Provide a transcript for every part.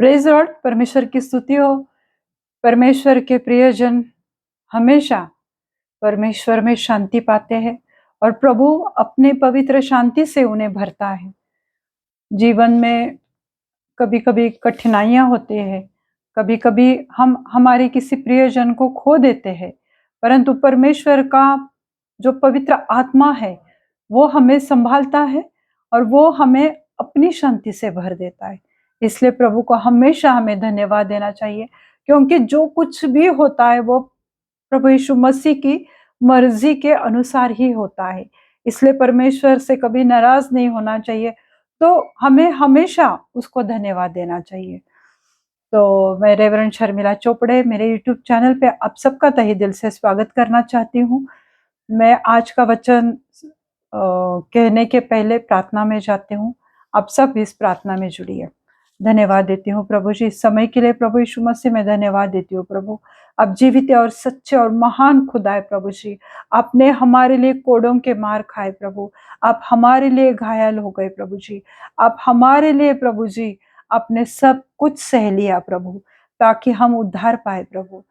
Praise Lord. परमेश्वर की स्तुति हो। परमेश्वर के प्रियजन हमेशा परमेश्वर में शांति पाते हैं और प्रभु अपने पवित्र शांति से उन्हें भरता है। जीवन में कभी कभी कठिनाइयां होती है, कभी कभी हम हमारे किसी प्रियजन को खो देते हैं, परंतु परमेश्वर का जो पवित्र आत्मा है वो हमें संभालता है और वो हमें अपनी शांति से भर देता है। इसलिए प्रभु को हमेशा हमें धन्यवाद देना चाहिए, क्योंकि जो कुछ भी होता है वो प्रभु यीशु मसीह की मर्जी के अनुसार ही होता है। इसलिए परमेश्वर से कभी नाराज नहीं होना चाहिए, तो हमें हमेशा उसको धन्यवाद देना चाहिए। तो मैं रेवरेंड शर्मिला चोपड़े मेरे यूट्यूब चैनल पे आप सबका तहे दिल से स्वागत करना चाहती हूँ। मैं आज का वचन कहने के पहले प्रार्थना में जाती हूँ। आप सब इस प्रार्थना में जुड़िए। धन्यवाद देती हूँ प्रभु जी इस समय के लिए। प्रभु यीशु मसीह में धन्यवाद देती हूँ प्रभु, आप जीवित और सच्चे और महान खुदा है प्रभु जी। आपने हमारे लिए कोड़ों के मार खाए प्रभु, आप हमारे लिए घायल हो गए प्रभु जी। आप हमारे लिए प्रभु जी आपने सब कुछ सह लिया प्रभु, ताकि हम उद्धार पाए प्रभु।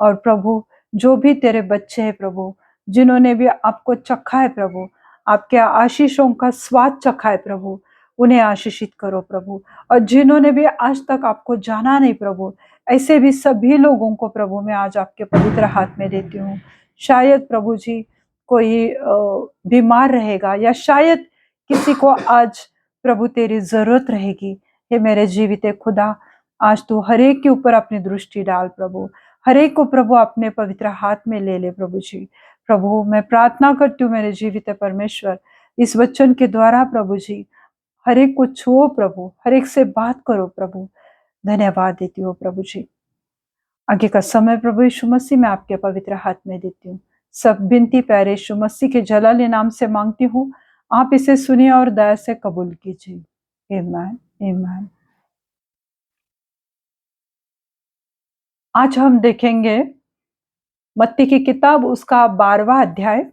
और प्रभु जो भी तेरे बच्चे हैं प्रभु, जिन्होंने भी आपको चखा है प्रभु, आपके आशीषों का स्वाद चखा है प्रभु, उन्हें आशीषित करो प्रभु। और जिन्होंने भी आज तक आपको जाना नहीं प्रभु, ऐसे भी सभी लोगों को प्रभु मैं आज आपके पवित्र हाथ में देती हूँ। शायद प्रभु जी कोई बीमार रहेगा, या शायद किसी को आज प्रभु तेरी जरूरत रहेगी। हे मेरे जीवित खुदा, आज तू हर एक के ऊपर अपनी दृष्टि डाल प्रभु, हर एक को प्रभु अपने पवित्र हाथ में ले ले प्रभु जी। प्रभु मैं प्रार्थना करती हूँ मेरे जीवित परमेश्वर, इस वचन के द्वारा प्रभु जी हर एक को छुओ प्रभु, हर एक से बात करो प्रभु। धन्यवाद देती हूँ प्रभु जी। आगे का समय प्रभु यीशु मसीह मैं आपके पवित्र हाथ में देती हूँ। सब बिनती प्यारे यीशु मसीह के जलाले नाम से मांगती हूँ, आप इसे सुनिए और दया से कबूल कीजिए। आमीन आमीन। आज हम देखेंगे मत्ती की किताब उसका 12वां अध्याय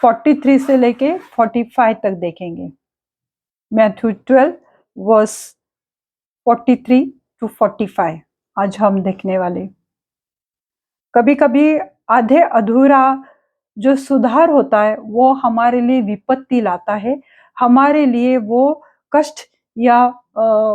43 से लेके 45 तक देखेंगे। मैथ्यू 12 वर्स 43 to 45 आज हम देखने वाले। कभी कभी आधे अधूरा जो सुधार होता है वो हमारे लिए विपत्ति लाता है, हमारे लिए वो कष्ट या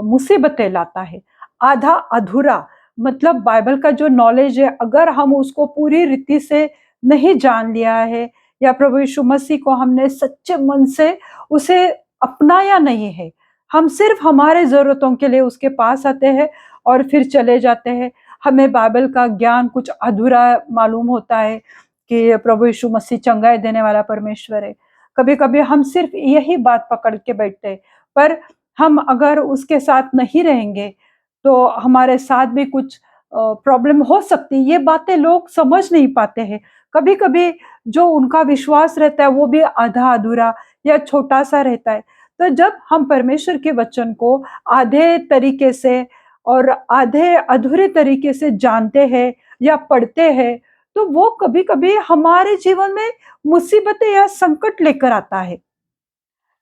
मुसीबतें लाता है। आधा अधूरा मतलब बाइबल का जो नॉलेज है, अगर हम उसको पूरी रीति से नहीं जान लिया है, या प्रभु यीशु मसीह को हमने सच्चे मन से उसे अपनाया नहीं है, हम सिर्फ हमारे जरूरतों के लिए उसके पास आते हैं और फिर चले जाते हैं। हमें बाइबल का ज्ञान कुछ अधूरा मालूम होता है कि प्रभु यीशु मसीह चंगाई देने वाला परमेश्वर है। कभी कभी हम सिर्फ यही बात पकड़ के बैठते हैं, पर हम अगर उसके साथ नहीं रहेंगे तो हमारे साथ भी कुछ प्रॉब्लम हो सकती है। ये बातें लोग समझ नहीं पाते हैं। कभी कभी जो उनका विश्वास रहता है वो भी आधा अधूरा या छोटा सा रहता है। तो जब हम परमेश्वर के वचन को आधे तरीके से और आधे अधूरे तरीके से जानते हैं या पढ़ते हैं, तो वो कभी कभी हमारे जीवन में मुसीबतें या संकट लेकर आता है,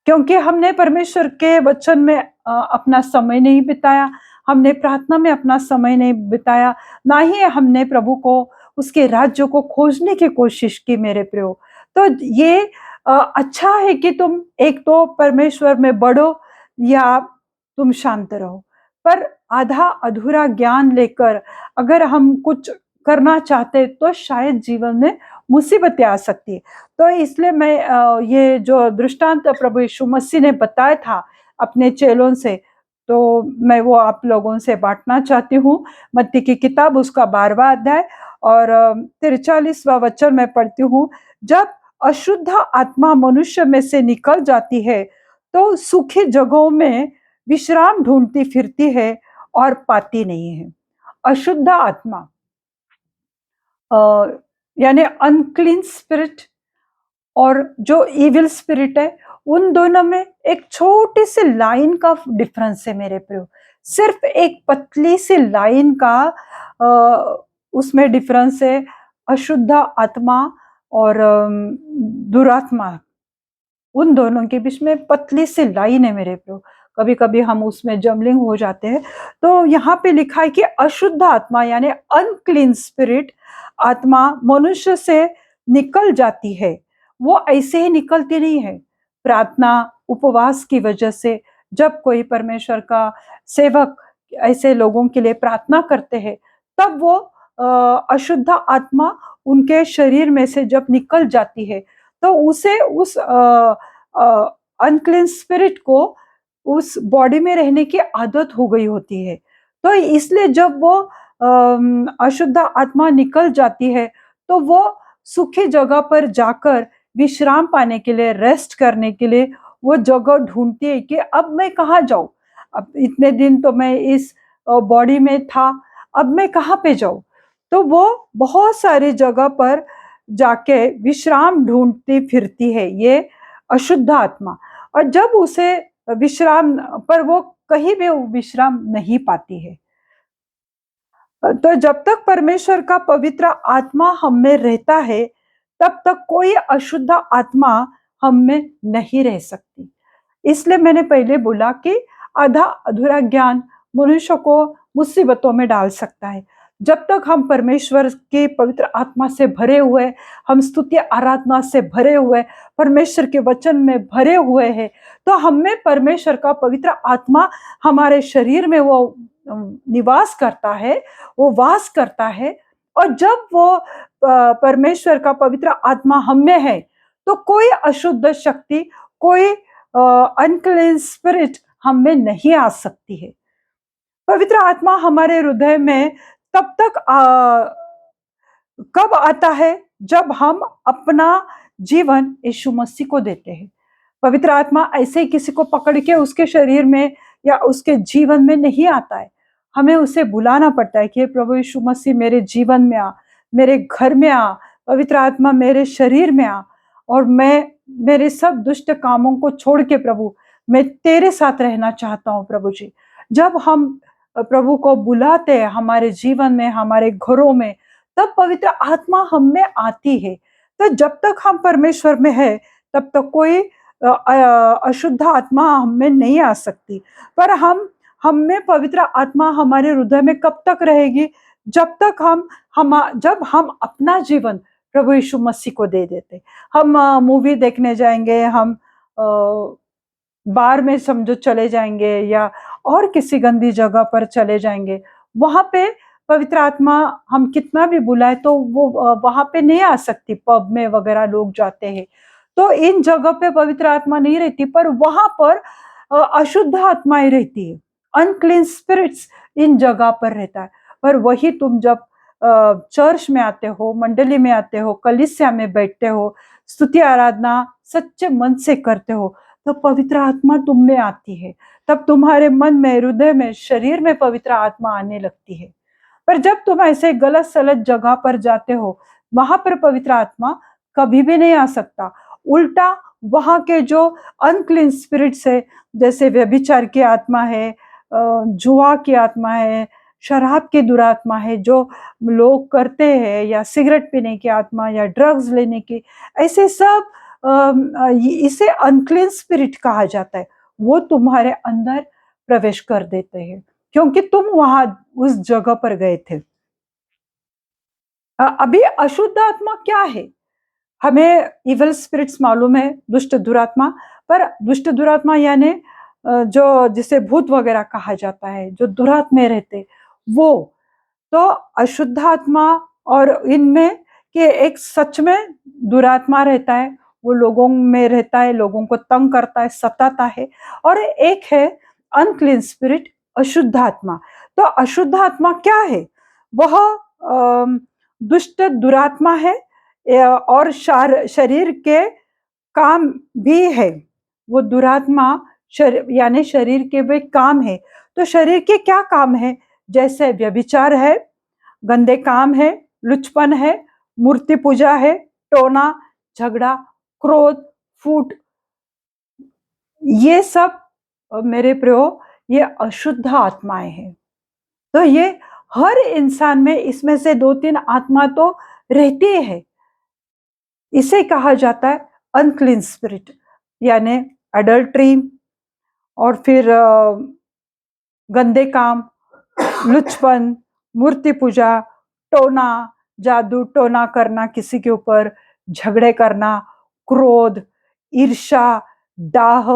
क्योंकि हमने परमेश्वर के वचन में अपना समय नहीं बिताया, हमने प्रार्थना में अपना समय नहीं बिताया, ना ही हमने प्रभु को उसके राज्य को खोजने की कोशिश की मेरे प्रियो। तो ये अच्छा है कि तुम एक तो परमेश्वर में बढ़ो या तुम शांत रहो, पर आधा अधूरा ज्ञान लेकर अगर हम कुछ करना चाहते तो शायद जीवन में मुसीबतें आ सकती है। तो इसलिए मैं ये जो दृष्टांत प्रभु यीशु मसीह ने बताया था अपने चेलों से, तो मैं वो आप लोगों से बांटना चाहती हूँ। मत्ती की किताब उसका 12वां अध्याय और 43वां वचन में पढ़ती हूँ। जब अशुद्ध आत्मा मनुष्य में से निकल जाती है तो सूखी जगहों में विश्राम ढूंढती फिरती है और पाती नहीं है। अशुद्ध आत्मा यानी अनक्लीन स्पिरिट और जो इविल स्पिरिट है, उन दोनों में एक छोटी सी लाइन का डिफरेंस है मेरे प्रियो। सिर्फ एक पतली सी लाइन का उसमें डिफरेंस है। अशुद्ध आत्मा और दुरात्मा, उन दोनों के बीच में पतली सी लाइन है मेरे प्रियो। कभी कभी हम उसमें जमलिंग हो जाते हैं। तो यहाँ पे लिखा है कि अशुद्ध आत्मा यानी अनक्लीन स्पिरिट आत्मा मनुष्य से निकल जाती है। वो ऐसे ही निकलती नहीं है, प्रार्थना उपवास की वजह से जब कोई परमेश्वर का सेवक ऐसे लोगों के लिए प्रार्थना करते हैं, तब वो अशुद्ध आत्मा उनके शरीर में से जब निकल जाती है, तो उसे उस अनक्लीन स्पिरिट को उस बॉडी में रहने की आदत हो गई होती है। तो इसलिए जब वो अशुद्ध आत्मा निकल जाती है, तो वो सूखी जगह पर जाकर विश्राम पाने के लिए, रेस्ट करने के लिए वो जगह ढूंढती है कि अब मैं कहाँ जाऊं, अब इतने दिन तो मैं इस बॉडी में था, अब मैं कहाँ पे जाऊं। तो वो बहुत सारी जगह पर जाके विश्राम ढूंढती फिरती है, ये अशुद्ध आत्मा। और जब उसे विश्राम पर वो कहीं भी विश्राम नहीं पाती है। तो जब तक परमेश्वर का पवित्र आत्मा हम में रहता है, तब तक कोई अशुद्ध आत्मा हम में नहीं रह सकती। इसलिए मैंने पहले बोला कि आधा अधूरा ज्ञान मनुष्य को मुसीबतों में डाल सकता है। जब तक हम परमेश्वर के पवित्र आत्मा से भरे हुए, हम स्तुति आराधना से भरे हुए, परमेश्वर के वचन में भरे हुए हैं, तो हमें परमेश्वर का पवित्र आत्मा हमारे शरीर में वो निवास करता है, वो वास करता है। और जब वो परमेश्वर का पवित्र आत्मा हम में है, तो कोई अशुद्ध शक्ति, कोई अनक्लीन स्पिरिट हम में नहीं आ सकती है। पवित्र आत्मा हमारे हृदय में तब तक कब आता है, जब हम अपना जीवन यीशु मसीह को देते हैं। पवित्र आत्मा ऐसे ही किसी को पकड़ के उसके शरीर में या उसके जीवन में नहीं आता है। हमें उसे बुलाना पड़ता है कि प्रभु यीशु मसीह मेरे जीवन में आ, मेरे घर में आ, पवित्र आत्मा मेरे शरीर में आ, और मैं मेरे सब दुष्ट कामों को छोड़ के प्रभु मैं तेरे साथ रहना चाहता हूँ। प्रभु जी, जब हम प्रभु को बुलाते हैं हमारे जीवन में, हमारे घरों में, तब पवित्र आत्मा हम में आती है। तो जब तक हम परमेश्वर में है, तब तक कोई अशुद्ध आत्मा हम में नहीं आ सकती। पर हम में पवित्र आत्मा हमारे हृदय में कब तक रहेगी, जब तक जब हम अपना जीवन प्रभु यीशु मसीह को दे देते। हम मूवी देखने जाएंगे, हम बार में समझो चले जाएंगे, या और किसी गंदी जगह पर चले जाएंगे, वहां पे पवित्र आत्मा हम कितना भी बुलाए तो वो वहां पे नहीं आ सकती। पब में वगैरह लोग जाते हैं, तो इन जगह पे पवित्र आत्मा नहीं रहती, पर वहां पर अशुद्ध आत्माएं रहती है, अनक्लीन स्पिरिट्स इन जगह पर रहता है। पर वही तुम जब चर्च में आते हो, मंडली में आते हो, कलीसिया में बैठते हो, स्तुति आराधना सच्चे मन से करते हो, तो पवित्र आत्मा तुम में आती है। तब तुम्हारे मन में, हृदय में, शरीर में पवित्र आत्मा आने लगती है। पर जब तुम ऐसे गलत सलत जगह पर जाते हो, वहां पर पवित्र आत्मा कभी भी नहीं आ सकता। उल्टा वहां के जो अनक्लीन स्पिरिट्स है, जैसे व्यभिचार की आत्मा है, जुआ की आत्मा है, शराब की दुरात्मा है जो लोग करते हैं, या सिगरेट पीने की आत्मा, या ड्रग्स लेने की, ऐसे सब इसे अनक्लीन स्पिरिट कहा जाता है। वो तुम्हारे अंदर प्रवेश कर देते हैं, क्योंकि तुम वहां उस जगह पर गए थे। अभी अशुद्ध आत्मा क्या है? हमें इवल स्पिरिट्स मालूम है, दुष्ट दुरात्मा। पर दुष्ट दुरात्मा यानी जो जिसे भूत वगैरह कहा जाता है, जो दुरात्मे रहते, वो तो अशुद्ध आत्मा। और इनमें के एक सच में दुरात्मा रहता है, वो लोगों में रहता है, लोगों को तंग करता है, सताता है। और एक है अनक्लीन स्पिरिट, अशुद्ध आत्मा। तो अशुद्ध आत्मा क्या है? वह दुष्ट दुरात्मा है, और शरीर के काम भी है। वो दुरात्मा यानी शरीर के वे काम है। तो शरीर के क्या काम है? जैसे व्यभिचार है, गंदे काम है, लुचपन है, मूर्ति पूजा है, टोना, झगड़ा, क्रोध, फूट, ये सब मेरे प्रियो ये अशुद्ध आत्माएं हैं। तो ये हर इंसान में इसमें से 2-3 आत्मा तो रहती है। इसे कहा जाता है अनक्लीन स्पिरिट, यानी अडल्ट्री, और फिर गंदे काम, लुचपन, मूर्ति पूजा, टोना, जादू टोना करना किसी के ऊपर, झगड़े करना, क्रोध, ईर्ष्या, डाह,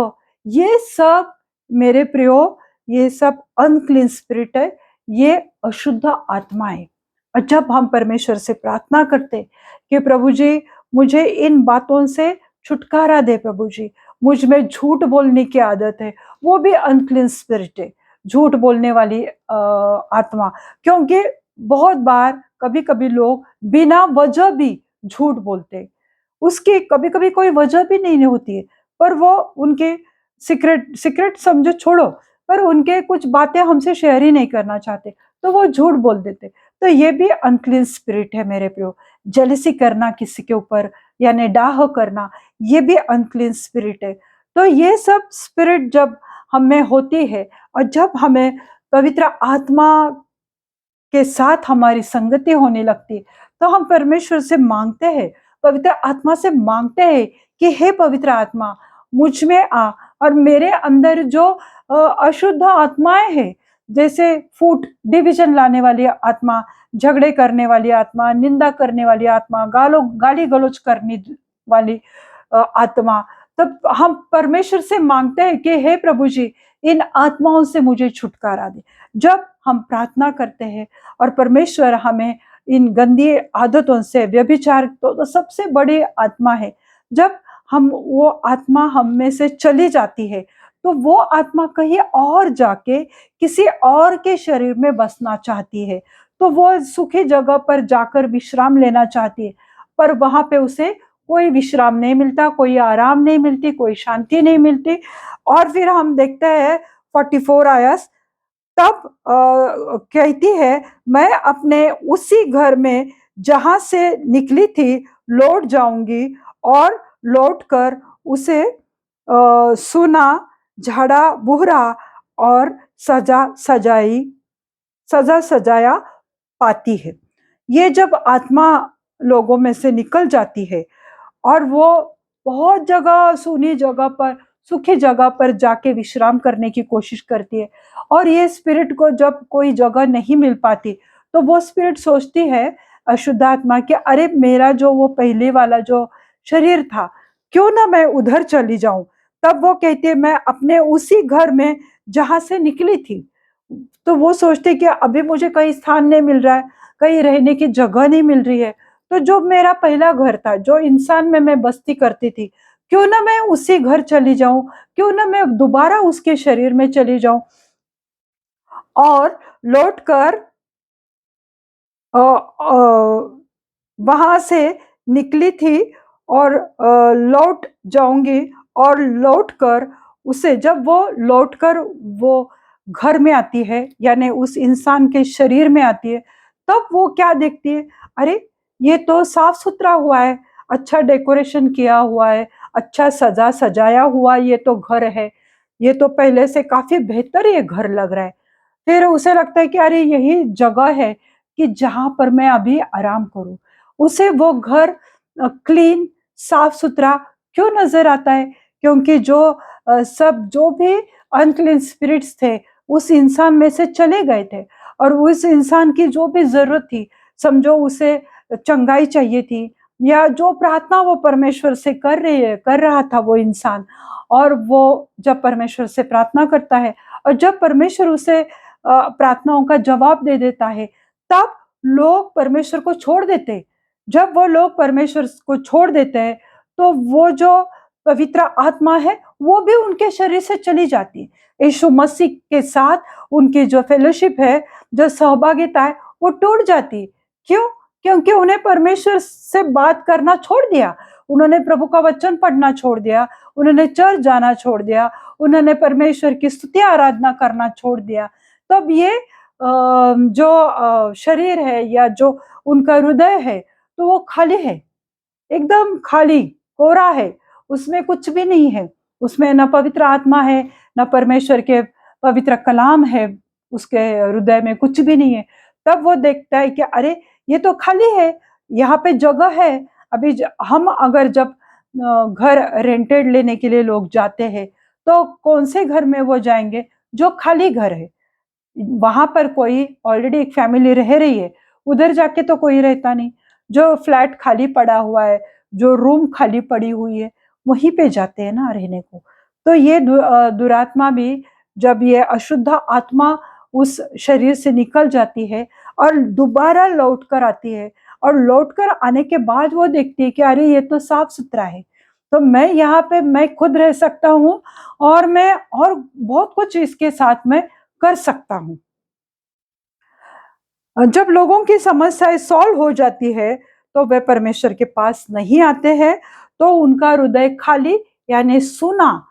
ये सब मेरे प्रियो, ये सब अनक्लीन स्पिरिट है, ये अशुद्ध आत्मा है। और जब हम परमेश्वर से प्रार्थना करते कि प्रभु जी मुझे इन बातों से छुटकारा दे, प्रभु जी मुझ में झूठ बोलने की आदत है, वो भी अनक्लीन स्पिरिट है, झूठ बोलने वाली आत्मा। क्योंकि बहुत बार कभी कभी लोग बिना वजह भी झूठ बोलते, उसकी कभी कभी कोई वजह भी नहीं होती है, पर वो उनके सीक्रेट सीक्रेट समझो छोड़ो, पर उनके कुछ बातें हमसे शेयर ही नहीं करना चाहते, तो वो झूठ बोल देते। तो ये भी अनक्लीन स्पिरिट है मेरे प्रियो। जेलसी करना किसी के ऊपर, यानी डाह करना, ये भी अनक्लीन स्पिरिट है। तो ये सब स्पिरिट जब हमें होती है और जब हमें पवित्र आत्मा के साथ हमारी संगति होने लगती, तो हम परमेश्वर से मांगते हैं, पवित्र आत्मा से मांगते हैं कि हे पवित्र आत्मा मुझ में आ, और मेरे अंदर जो अशुद्ध आत्माएं हैं, जैसे फूट डिवीजन लाने वाली आत्मा, झगड़े करने वाली आत्मा, निंदा करने वाली आत्मा, गाली गलौज करने वाली आत्मा, तब हम परमेश्वर से मांगते हैं कि हे प्रभु जी इन आत्माओं से मुझे छुटकारा दे। जब हम प्रार्थना करते हैं और परमेश्वर हमें इन गंदी आदतों से, व्यभिचार तो सबसे बड़ी आत्मा है, जब हम वो आत्मा हम में से चली जाती है, तो वो आत्मा कहीं और जाके किसी और के शरीर में बसना चाहती है, तो वो सुखी जगह पर जाकर विश्राम लेना चाहती है, पर वहां पे उसे कोई विश्राम नहीं मिलता, कोई आराम नहीं मिलती, कोई शांति नहीं मिलती। और फिर हम देखते हैं 44 आयस, तब कहती है मैं अपने उसी घर में जहां से निकली थी लौट जाऊंगी और लौटकर उसे सुना, झाड़ा बुहरा और सजा सजाया पाती है। ये जब आत्मा लोगों में से निकल जाती है और वो बहुत जगह, सुनी जगह पर, सुखी जगह पर जाके विश्राम करने की कोशिश करती है, और ये स्पिरिट को जब कोई जगह नहीं मिल पाती, तो वो स्पिरिट सोचती है अशुद्ध आत्मा कि अरे मेरा जो वो पहले वाला जो शरीर था, क्यों ना मैं उधर चली जाऊं। तब वो कहती है मैं अपने उसी घर में जहां से निकली थी। तो वो सोचते कि अभी मुझे कहीं स्थान नहीं मिल रहा है, कहीं रहने की जगह नहीं मिल रही है, तो जो मेरा पहला घर था, जो इंसान में मैं बस्ती करती थी, क्यों ना मैं उसी घर चली जाऊं, क्यों ना मैं दोबारा उसके शरीर में चली जाऊं और लौटकर वहां से निकली थी और लौट जाऊंगी और लौटकर उसे, जब वो लौटकर वो घर में आती है, यानी उस इंसान के शरीर में आती है, तब वो क्या देखती है, अरे ये तो साफ सुथरा हुआ है, अच्छा डेकोरेशन किया हुआ है, अच्छा सजा सजाया हुआ ये तो घर है, ये तो पहले से काफी बेहतर ये घर लग रहा है। फिर उसे लगता है कि अरे यही जगह है कि जहां पर मैं अभी आराम करूं। उसे वो घर क्लीन, साफ सुथरा क्यों नजर आता है, क्योंकि जो सब जो भी अनक्लीन स्पिरिट्स थे उस इंसान में से चले गए थे, और उस इंसान की जो भी जरूरत थी, समझो उसे चंगाई चाहिए थी, या जो प्रार्थना वो परमेश्वर से कर रहा था वो इंसान, और वो जब परमेश्वर से प्रार्थना करता है और जब परमेश्वर उसे प्रार्थनाओं का जवाब दे देता है, तब लोग परमेश्वर को छोड़ देते। जब वो लोग परमेश्वर को छोड़ देते हैं, तो वो जो पवित्र आत्मा है वो भी उनके शरीर से चली जाती है। यीशु मसीह के साथ उनकी जो फेलोशिप है, जो सहभागिता है, वो टूट जाती। क्यों? क्योंकि उन्हें परमेश्वर से बात करना छोड़ दिया, उन्होंने प्रभु का वचन पढ़ना छोड़ दिया, उन्होंने चर्च जाना छोड़ दिया, उन्होंने परमेश्वर की स्तुति आराधना करना छोड़ दिया। तब ये जो शरीर है या जो उनका हृदय है, तो वो खाली है, एकदम खाली, कोरा है, उसमें कुछ भी नहीं है, उसमें न पवित्र आत्मा है, न परमेश्वर के पवित्र कलाम है, उसके हृदय में कुछ भी नहीं है। तब वो देखता है कि अरे ये तो खाली है, यहाँ पे जगह है। अभी हम अगर जब घर रेंटेड लेने के लिए लोग जाते हैं, तो कौन से घर में वो जाएंगे? जो खाली घर है, वहां पर कोई ऑलरेडी एक फैमिली रह रही है, उधर जाके तो कोई रहता नहीं। जो फ्लैट खाली पड़ा हुआ है, जो रूम खाली पड़ी हुई है, वहीं पे जाते हैं ना रहने को। तो ये दुरात्मा भी, जब ये अशुद्ध आत्मा उस शरीर से निकल जाती है और दोबारा लौट कर आती है, और लौट कर आने के बाद वो देखती है कि अरे ये तो साफ सुथरा है, तो मैं यहाँ पे मैं खुद रह सकता हूँ, और मैं और बहुत कुछ इसके साथ में कर सकता हूँ। जब लोगों की समस्याएं सॉल्व हो जाती है, तो वे परमेश्वर के पास नहीं आते हैं, तो उनका हृदय खाली यानी सुना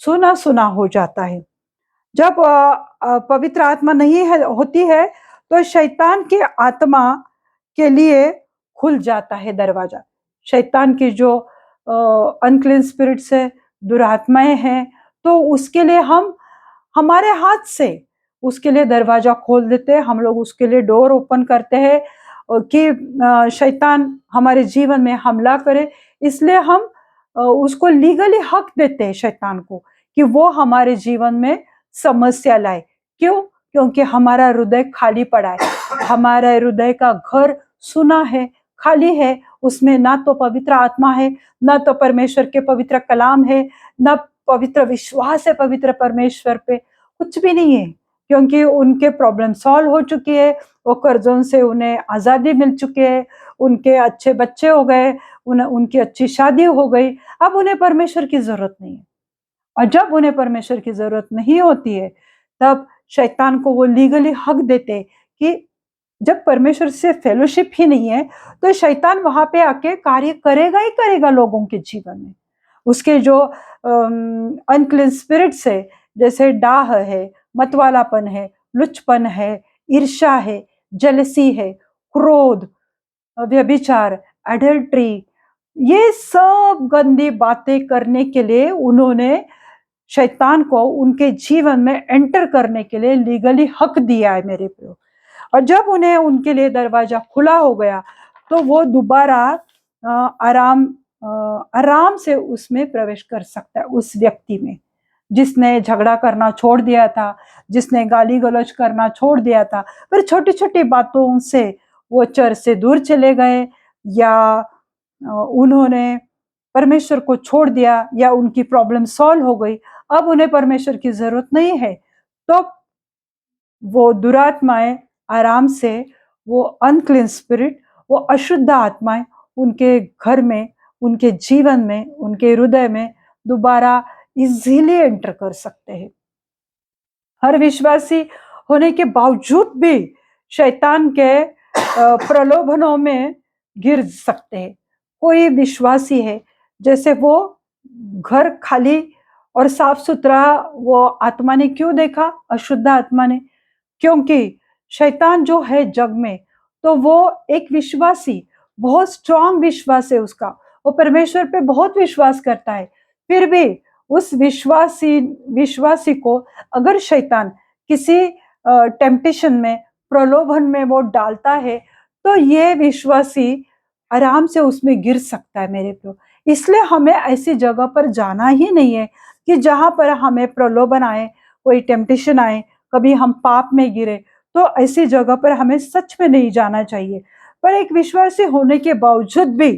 सुना सुना हो जाता है। जब पवित्र आत्मा नहीं है होती है, तो शैतान की आत्मा के लिए खुल जाता है दरवाजा। शैतान की जो अनक्लीन स्पिरिट्स है, दुरात्माएं हैं, तो उसके लिए हम हमारे हाथ से उसके लिए दरवाजा खोल देते हैं, हम लोग उसके लिए डोर ओपन करते हैं कि शैतान हमारे जीवन में हमला करे। इसलिए हम उसको लीगली हक देते हैं शैतान को कि वो हमारे जीवन में समस्या लाए। क्यों? क्योंकि हमारा हृदय खाली पड़ा है, हमारा हृदय का घर सुना है, खाली है, उसमें ना तो पवित्र आत्मा है, ना तो परमेश्वर के पवित्र कलाम है, ना पवित्र विश्वास है पवित्र परमेश्वर पे, कुछ भी नहीं है। क्योंकि उनके प्रॉब्लम सॉल्व हो चुकी है, वो कर्जों से उन्हें आजादी मिल चुकी है, उनके अच्छे बच्चे हो गए, उनकी अच्छी शादी हो गई, अब उन्हें परमेश्वर की जरूरत नहीं है। और जब उन्हें परमेश्वर की जरूरत नहीं होती है, तब शैतान को वो लीगली हक देते कि जब परमेश्वर से फेलोशिप ही नहीं है, तो शैतान वहां पे आके कार्य करेगा ही करेगा लोगों के जीवन में। उसके जो अनक्लीन स्पिरिट्स है, जैसे डाह है, मतवालापन है, लुचपन है, ईर्ष्या है, जेलसी है, क्रोध, व्यभिचार, एडल्ट्री, ये सब गंदी बातें करने के लिए उन्होंने शैतान को उनके जीवन में एंटर करने के लिए लीगली हक दिया है मेरे प्रियो। और जब उन्हें उनके लिए दरवाजा खुला हो गया, तो वो दोबारा आराम से उसमें प्रवेश कर सकता है, उस व्यक्ति में जिसने झगड़ा करना छोड़ दिया था, जिसने गाली गलौज करना छोड़ दिया था, पर छोटी छोटी बातों से वो चर्च से दूर चले गए, या उन्होंने परमेश्वर को छोड़ दिया, या उनकी प्रॉब्लम सॉल्व हो गई, अब उन्हें परमेश्वर की जरूरत नहीं है, तो वो दुरात्माएं आराम से, वो अनक्लीन स्पिरिट, वो अशुद्ध आत्माएं उनके घर में, उनके जीवन में, उनके हृदय में दोबारा इजीली एंटर कर सकते हैं। हर विश्वासी होने के बावजूद भी शैतान के प्रलोभनों में गिर सकते हैं। कोई विश्वासी है, जैसे वो घर खाली और साफ सुथरा वो आत्मा ने क्यों देखा, अशुद्ध आत्मा ने? क्योंकि शैतान जो है जग में, तो वो एक विश्वासी, बहुत स्ट्रांग विश्वास है उसका, वो परमेश्वर पे बहुत विश्वास करता है, फिर भी उस विश्वासी को अगर शैतान किसी टेम्पटेशन में, प्रलोभन में वो डालता है, तो ये विश्वासी आराम से उसमें गिर सकता है मेरे को। इसलिए हमें ऐसी जगह पर जाना ही नहीं है कि जहां पर हमें प्रलोभन आए, कोई टेम्पटेशन आए, कभी हम पाप में गिरे, तो ऐसी जगह पर हमें सच में नहीं जाना चाहिए। पर एक विश्वासी होने के बावजूद भी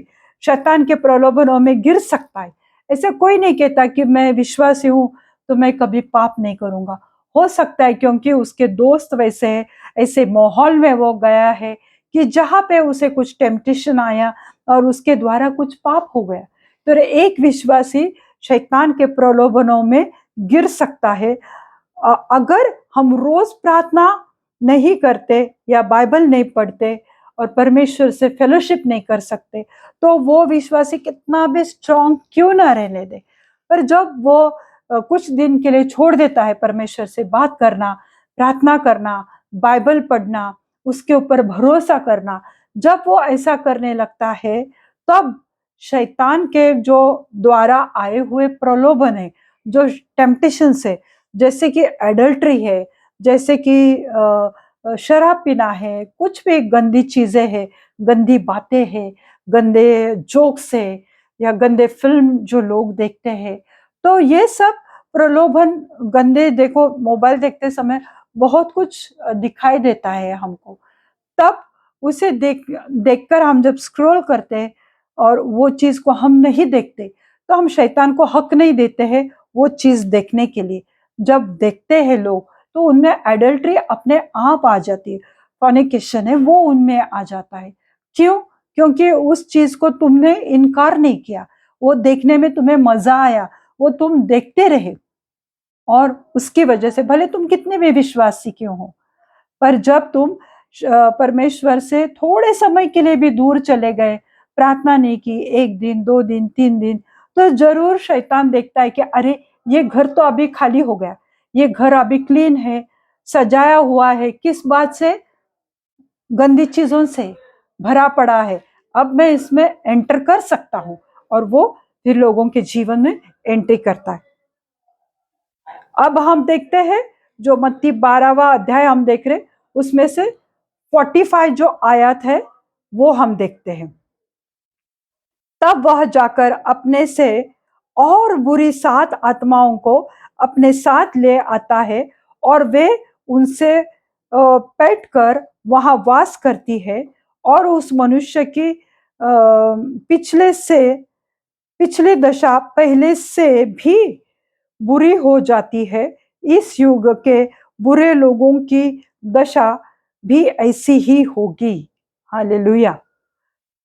शैतान के प्रलोभनों में गिर सकता है। ऐसे कोई नहीं कहता कि मैं विश्वासी हूं तो मैं कभी पाप नहीं करूंगा। हो सकता है क्योंकि उसके दोस्त वैसे है, ऐसे माहौल में वो गया है कि जहां पे उसे कुछ टेम्पटेशन आया और उसके द्वारा कुछ पाप हो गया। तो एक विश्वासी शैतान के प्रलोभनों में गिर सकता है। अगर हम रोज प्रार्थना नहीं करते या बाइबल नहीं पढ़ते और परमेश्वर से फेलोशिप नहीं कर सकते, तो वो विश्वासी कितना भी स्ट्रांग क्यों ना रहने दे, पर जब वो कुछ दिन के लिए छोड़ देता है परमेश्वर से बात करना, प्रार्थना करना, बाइबल पढ़ना, उसके ऊपर भरोसा करना, जब वो ऐसा करने लगता है, तब शैतान के जो द्वारा आए हुए प्रलोभन है, जो टेम्पटेशन है, जैसे कि एडल्ट्री है, जैसे कि शराब पीना है, कुछ भी गंदी चीजें हैं, गंदी बातें हैं, गंदे जोक्स है, या गंदे फिल्म जो लोग देखते हैं, तो ये सब प्रलोभन, गंदे, देखो मोबाइल देखते समय बहुत कुछ दिखाई देता है हमको, तब उसे देखकर हम जब स्क्रॉल करते हैं और वो चीज को हम नहीं देखते, तो हम शैतान को हक नहीं देते हैं वो चीज देखने के लिए। जब देखते हैं लोग तो उनमें एडल्ट्री अपने आप आ जाती है, फॉर्निकेशन है वो उनमें आ जाता है। क्यों? क्योंकि उस चीज को तुमने इनकार नहीं किया, वो देखने में तुम्हें मजा आया, वो तुम देखते रहे, और उसकी वजह से भले तुम कितने भी विश्वासी क्यों हो, पर जब तुम परमेश्वर से थोड़े समय के लिए भी दूर चले गए, प्रार्थना नहीं की, 1 दिन 2 दिन 3 दिन, तो जरूर शैतान देखता है कि अरे ये घर तो अभी खाली हो गया, ये घर अभी क्लीन है, सजाया हुआ है, किस बात से? गंदी चीजों से भरा पड़ा है, अब मैं इसमें एंटर कर सकता हूं, और वो फिर लोगों के जीवन में एंट्री करता है। अब हम देखते हैं जो मत्ती 12वां अध्याय हम देख रहे, उसमें से 45 जो आयत है वो हम देखते हैं। तब वह जाकर अपने से और बुरी 7 आत्माओं को अपने साथ ले आता है, और वे उनसे पैठ कर वहां वास करती है, और उस मनुष्य की पिछली दशा पहले से भी बुरी हो जाती है। इस युग के बुरे लोगों की दशा भी ऐसी ही होगी। हालेलुया।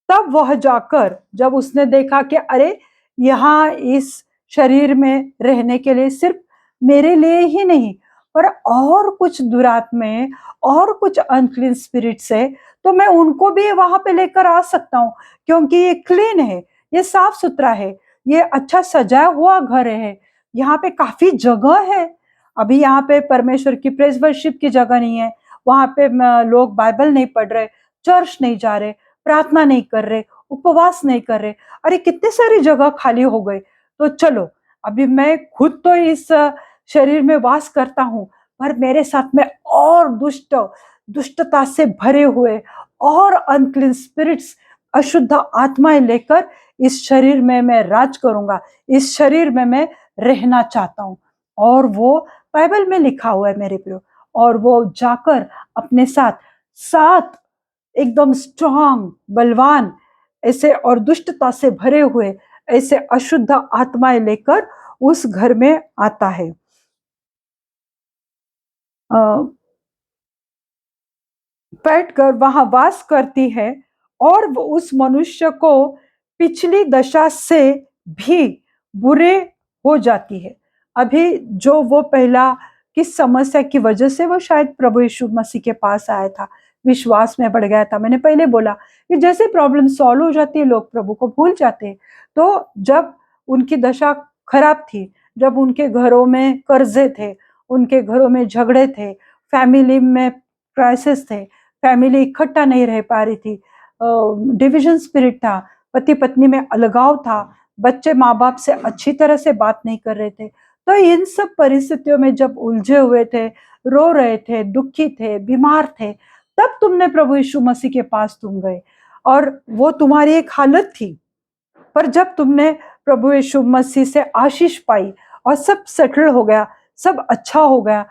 तब वह जाकर, जब उसने देखा कि अरे यहाँ इस शरीर में रहने के लिए सिर्फ मेरे लिए ही नहीं, पर और कुछ दुरात्मे और कुछ अनक्लीन स्पिरिट्स है, तो मैं उनको भी वहां पे लेकर आ सकता हूँ, क्योंकि ये क्लीन है, ये साफ सुथरा है, ये अच्छा सजाया हुआ घर है, यहाँ पे काफी जगह है। अभी यहाँ पे परमेश्वर की प्रेज वर्शिप की जगह नहीं है, वहां पे लोग बाइबल नहीं पढ़ रहे, चर्च नहीं जा रहे, प्रार्थना नहीं कर रहे, उपवास नहीं कर रहे, अरे कितनी सारी जगह खाली हो गई, तो चलो अभी मैं खुद तो इस शरीर में वास करता हूं, पर मेरे साथ में और दुष्टता से भरे हुए और अनक्लीन स्पिरिट्स, अशुद्ध आत्माएं लेकर इस शरीर में मैं राज करूंगा, इस शरीर में मैं रहना चाहता हूं। और वो बाइबल में लिखा हुआ है मेरे प्रियो, और वो जाकर अपने साथ 7 एकदम स्ट्रांग, बलवान ऐसे और दुष्टता से भरे हुए ऐसे अशुद्ध आत्माएं लेकर उस घर में आता है। बैठकर वहां वास करती है, और वो उस मनुष्य को पिछली दशा से भी बुरे हो जाती है। अभी जो वो पहला किस समस्या की वजह से वो शायद प्रभु यीशु मसीह के पास आया था, विश्वास में बढ़ गया था। मैंने पहले बोला कि जैसे प्रॉब्लम सॉल्व हो जाती है लोग प्रभु को भूल जाते हैं। तो जब उनकी दशा खराब थी, जब उनके घरों में कर्जे थे, उनके घरों में झगड़े थे, फैमिली में क्राइसिस थे, फैमिली इकट्ठा नहीं रह पा रही थी, डिविजन स्पिरिट था, पति पत्नी में अलगाव था, बच्चे माँ बाप से अच्छी तरह से बात नहीं कर रहे थे। तो इन सब परिस्थितियों में जब उलझे हुए थे, रो रहे थे, दुखी थे, बीमार थे, तब तुमने प्रभु यीशु मसीह के पास तुम गए, और वो तुम्हारी एक हालत थी। पर जब तुमने प्रभु यीशु मसीह से आशीष पाई और सब सेटल हो गया, सब अच्छा हो गया,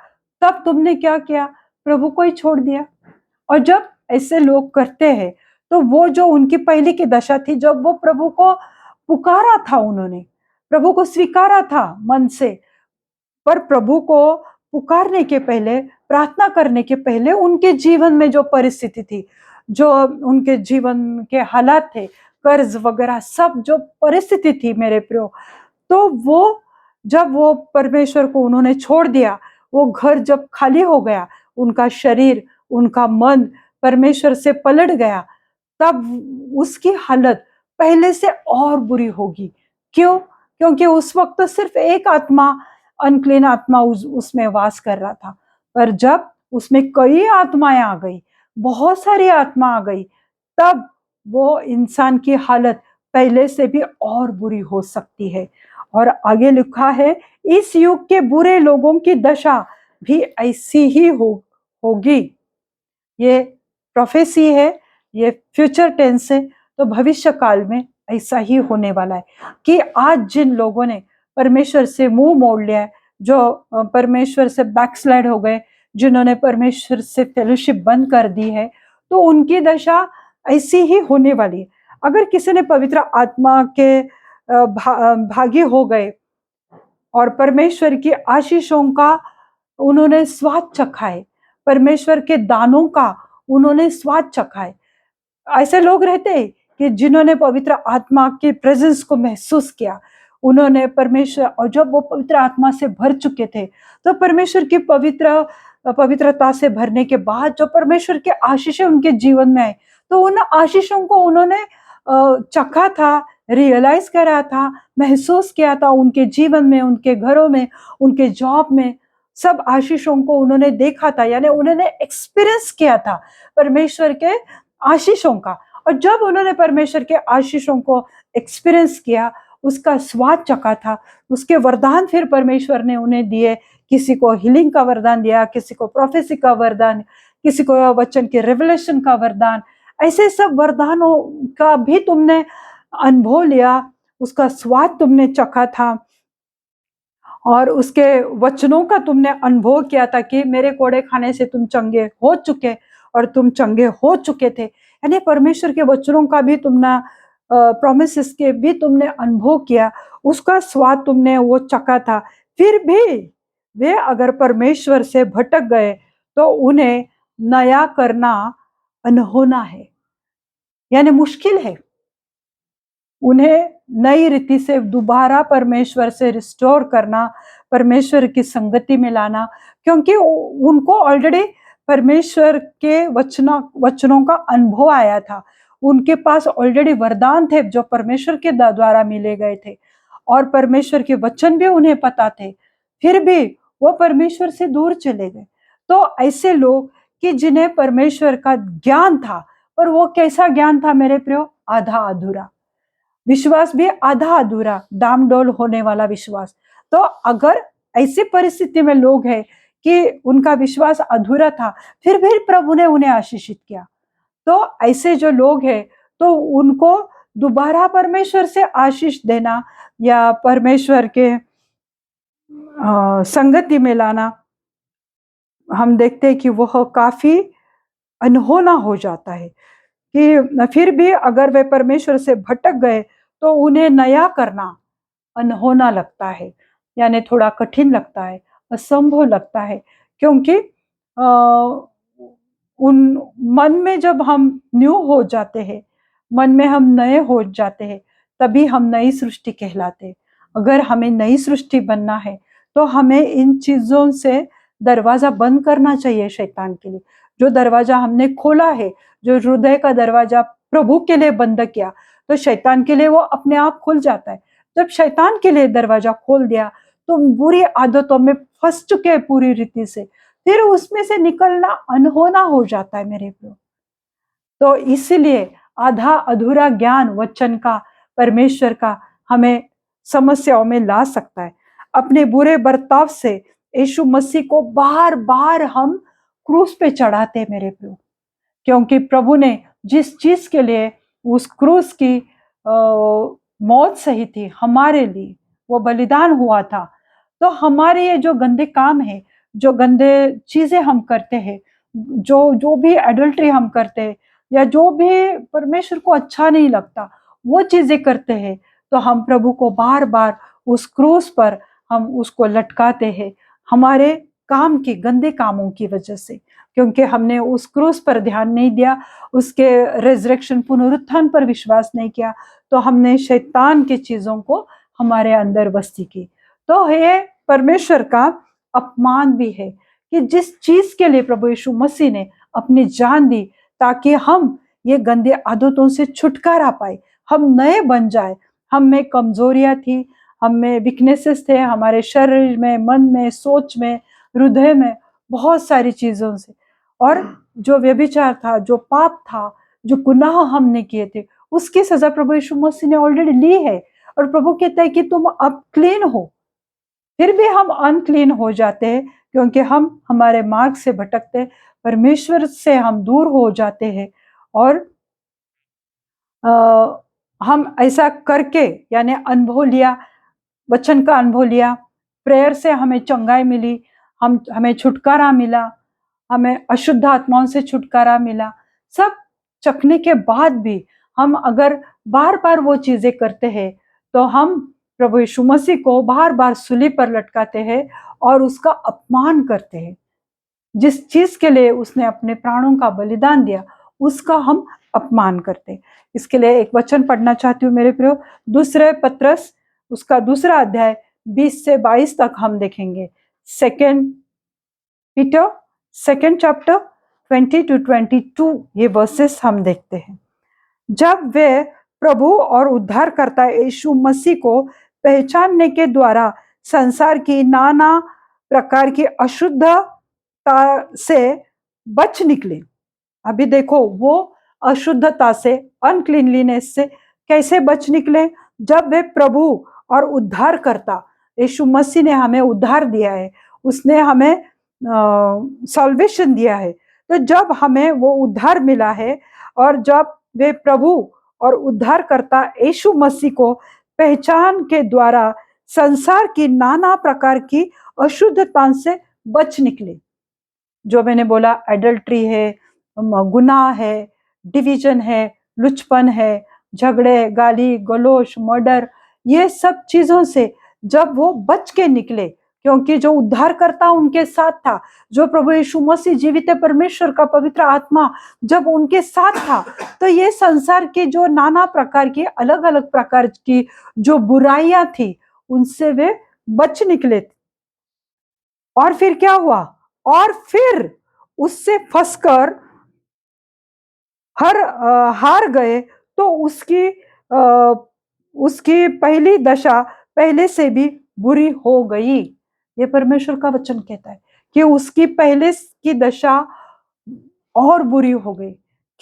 तब तुमने क्या किया? प्रभु को ही छोड़ दिया। और जब ऐसे लोग करते हैं, तो वो जो उनकी पहले की दशा थी, जब वो प्रभु को पुकारा था, उन्होंने प्रभु को स्वीकारा था मन से, पर प्रभु को पुकारने के पहले, प्रार्थना करने के पहले उनके जीवन में जो परिस्थिति थी, जो उनके जीवन के हालात थे, कर्ज वगैरह सब जो परिस्थिति थी मेरे प्रियो, तो वो जब वो परमेश्वर को उन्होंने छोड़ दिया, वो घर जब खाली हो गया, उनका शरीर, उनका मन परमेश्वर से पलट गया, तब उसकी हालत पहले से और बुरी होगी। क्यों? क्योंकि उस वक्त तो सिर्फ एक आत्मा, अनक्लीन आत्मा उसमें वास कर रहा था, पर जब उसमें कई आत्माएं आ गई, बहुत सारी आत्मा आ गई, तब वो इंसान की हालत पहले से भी और बुरी हो सकती है। और आगे लिखा है, इस युग के बुरे लोगों की दशा भी ऐसी ही होगी। ये प्रोफेसी है, ये फ्यूचर टेंस है, तो भविष्य काल में ऐसा ही होने वाला है कि आज जिन लोगों ने परमेश्वर से मुंह मोड़ लिया है, जो परमेश्वर से बैकस्लाइड हो गए, जिन्होंने परमेश्वर से फेलोशिप बंद कर दी है, तो उनकी दशा ऐसी ही होने वाली है। अगर किसी ने पवित्र आत्मा के भागी हो गए और परमेश्वर की आशीषों का उन्होंने स्वाद चखा है, परमेश्वर के दानों का उन्होंने स्वाद चखा है। ऐसे लोग रहते हैं कि जिन्होंने पवित्र आत्मा के प्रेजेंस को महसूस किया, उन्होंने परमेश्वर, और जब वो पवित्र आत्मा से भर चुके थे, तो परमेश्वर की पवित्रता से भरने के बाद जो परमेश्वर के आशीषें उनके जीवन में आए, तो उन आशीषों को उन्होंने चखा था, रियलाइज करा था, महसूस किया था उनके जीवन में, उनके घरों में, उनके जॉब में, सब आशीषों को उन्होंने देखा था, यानी उन्होंने एक्सपीरियंस किया था परमेश्वर के आशीषों का। और जब उन्होंने परमेश्वर के आशीषों को एक्सपीरियंस किया, उसका स्वाद चखा था, उसके वरदान फिर परमेश्वर ने उन्हें दिए। किसी को हीलिंग का वरदान दिया, किसी को प्रोफेसी का वरदान, किसी को वचन के रेवलेशन का वरदान, ऐसे सब वरदानों का भी तुमने अनुभव लिया, उसका स्वाद तुमने चखा था, और उसके वचनों का तुमने अनुभव किया था कि मेरे कोड़े खाने से तुम चंगे हो चुके, और तुम चंगे हो चुके थे। यानी परमेश्वर के वचनों का भी तुमने, प्रोमिसेस के भी तुमने अनुभव किया, उसका स्वाद तुमने वो चखा था। फिर भी वे अगर परमेश्वर से भटक गए, तो उन्हें नया करना अनहोना है, यानी मुश्किल है उन्हें नई रीति से दोबारा परमेश्वर से रिस्टोर करना, परमेश्वर की संगति में लाना, क्योंकि उनको ऑलरेडी परमेश्वर के वचनों का अनुभव आया था। उनके पास ऑलरेडी वरदान थे जो परमेश्वर के द्वारा मिले गए थे, और परमेश्वर के वचन भी उन्हें पता थे, फिर भी वो परमेश्वर से दूर चले गए। तो ऐसे लोग कि जिन्हें परमेश्वर का ज्ञान था, पर वो कैसा ज्ञान था मेरे प्रियो? आधा अधूरा विश्वास, भी आधा अधूरा, डामडोल होने वाला विश्वास। तो अगर ऐसी परिस्थिति में लोग हैं कि उनका विश्वास अधूरा था, फिर भी प्रभु ने उन्हें आशीषित किया, तो ऐसे जो लोग हैं, तो उनको दोबारा परमेश्वर से आशीष देना या परमेश्वर के संगति में लाना, हम देखते हैं कि वह काफी अनहोना हो जाता है। कि फिर भी अगर वे परमेश्वर से भटक गए, तो उन्हें नया करना अनहोना लगता है, यानी थोड़ा कठिन लगता है, असंभव लगता है, क्योंकि उन मन में जब हम न्यू हो जाते हैं, मन में हम नए हो जाते हैं, तभी हम नई सृष्टि कहलाते हैं। अगर हमें नई सृष्टि बनना है, तो हमें इन चीजों से दरवाजा बंद करना चाहिए शैतान के लिए। जो दरवाजा हमने खोला है, जो हृदय का दरवाजा प्रभु के लिए बंद किया, तो शैतान के लिए वो अपने आप खुल जाता है। जब शैतान के लिए दरवाजा खोल दिया, तो बुरी आदतों में फंस चुके हैं पूरी रीति से, फिर उसमें से निकलना अनहोना हो जाता है मेरे प्रियो। तो इसलिए आधा अधूरा ज्ञान वचन का, परमेश्वर का, हमें समस्याओं में ला सकता है। अपने बुरे बर्ताव से यीशु मसीह को बार बार हम क्रूस पे चढ़ाते हैं मेरे प्रियो, क्योंकि प्रभु ने जिस चीज के लिए उस क्रूस की मौत सही थी हमारे लिए, वो बलिदान हुआ था, तो हमारे ये जो गंदे काम है, जो गंदे चीजें हम करते हैं, जो जो भी एडल्ट्री हम करते हैं, या जो भी परमेश्वर को अच्छा नहीं लगता, वो चीजें करते हैं, तो हम प्रभु को बार बार उस क्रूस पर हम उसको लटकाते हैं, हमारे काम की, गंदे कामों की वजह से, क्योंकि हमने उस क्रूस पर ध्यान नहीं दिया, उसके रेजरेक्शन, पुनरुत्थान पर विश्वास नहीं किया, तो हमने शैतान की चीजों को हमारे अंदर बस्ती की। तो ये परमेश्वर का अपमान भी है कि जिस चीज के लिए प्रभु यीशु मसीह ने अपनी जान दी, ताकि हम ये गंदे आदतों से छुटकारा पाए, हम नए बन जाए। हम में कमजोरियां थी, हम में वीकनेसेस थे, हमारे शरीर में, मन में, सोच में, हृदय में, बहुत सारी चीजों से। और जो व्यभिचार था, जो पाप था, जो गुनाह हमने किए थे, उसकी सजा प्रभु यीशु मसीह ने ऑलरेडी ली है। और प्रभु कहता है कि तुम अब क्लीन हो, फिर भी हम अनक्लीन हो जाते हैं, क्योंकि हम हमारे मार्ग से भटकते, परमेश्वर से हम दूर हो जाते हैं। और हम ऐसा करके, यानी अनुभव लिया, वचन का अनुभव लिया, प्रेयर से हमें चंगाई मिली, हमें छुटकारा मिला, हमें अशुद्ध आत्माओं से छुटकारा मिला। सब चखने के बाद भी हम अगर बार बार वो चीजें करते हैं तो हम प्रभु यीशु मसीह को बार बार सूली पर लटकाते हैं और उसका अपमान करते हैं। जिस चीज के लिए उसने अपने प्राणों का बलिदान दिया उसका हम अपमान करते हैं। इसके लिए एक वचन पढ़ना चाहती हूँ मेरे प्रियो, दूसरे पत्रस उसका दूसरा अध्याय 20 से 22 तक हम देखेंगे। Second Peter second chapter 20 to 22 ये वर्सेस हम देखते हैं। जब वे प्रभु और उद्धारकर्ता यीशु मसीह को पहचानने के द्वारा संसार की नाना प्रकार की अशुद्धता से बच निकले। अभी देखो वो अशुद्धता से, अनक्लीनलीनेस से कैसे बच निकले, जब वे प्रभु और उद्धारकर्ता यीशु मसीह ने हमें उद्धार दिया है, उसने हमें सॉल्वेशन दिया है। तो जब हमें वो उद्धार मिला है और जब वे प्रभु और उद्धारकर्ता यीशु मसीह को पहचान के द्वारा संसार की नाना प्रकार की अशुद्धता से बच निकले। जो मैंने बोला, एडल्ट्री है, गुनाह है, डिवीजन है, लुचपन है, झगड़े, गाली गलोच, मर्डर, ये सब चीजों से जब वो बच के निकले, क्योंकि जो उद्धारकर्ता उनके साथ था, जो प्रभु यीशु मसीह जीवित परमेश्वर का पवित्र आत्मा जब उनके साथ था, तो ये संसार के जो नाना प्रकार की अलग अलग प्रकार की जो बुराइयां थी उनसे वे बच निकले। और फिर क्या हुआ, और फिर उससे फंसकर हार गए तो उसकी पहली दशा पहले से भी बुरी हो गई। ये परमेश्वर का वचन कहता है कि उसकी पहले की दशा और बुरी हो गई।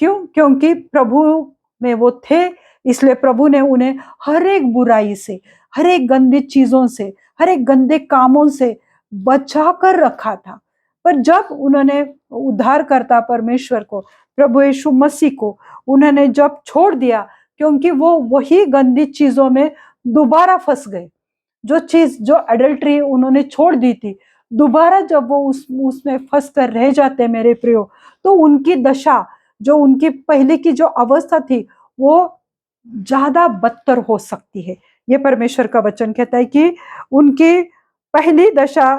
क्यों? क्योंकि प्रभु में वो थे, इसलिए प्रभु ने उन्हें हर एक बुराई से, हर एक गंदी चीजों से, हर एक गंदे कामों से बचा कर रखा था। पर जब उन्होंने उद्धारकर्ता परमेश्वर को, प्रभु यीशु मसीह को उन्होंने जब छोड़ दिया, क्योंकि वो वही गंदी चीजों में दोबारा फंस गए। जो चीज, जो एडल्ट्री उन्होंने छोड़ दी थी, दोबारा जब वो उसमें फंस कर रह जाते मेरे प्रियो, तो उनकी दशा, जो उनकी पहले की जो अवस्था थी, वो ज्यादा बदतर हो सकती है। ये परमेश्वर का वचन कहता है कि उनकी पहली दशा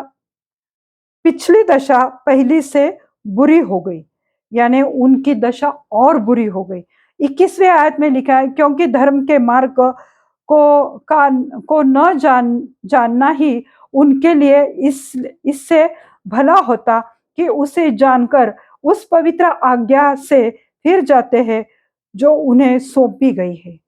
पिछली दशा पहली से बुरी हो गई, यानी उनकी दशा और बुरी हो गई। 21वें आयत में लिखा है, क्योंकि धर्म के मार्ग को न जानना ही उनके लिए इससे भला होता कि उसे जानकर उस पवित्र आज्ञा से फिर जाते हैं जो उन्हें सौंपी गई है।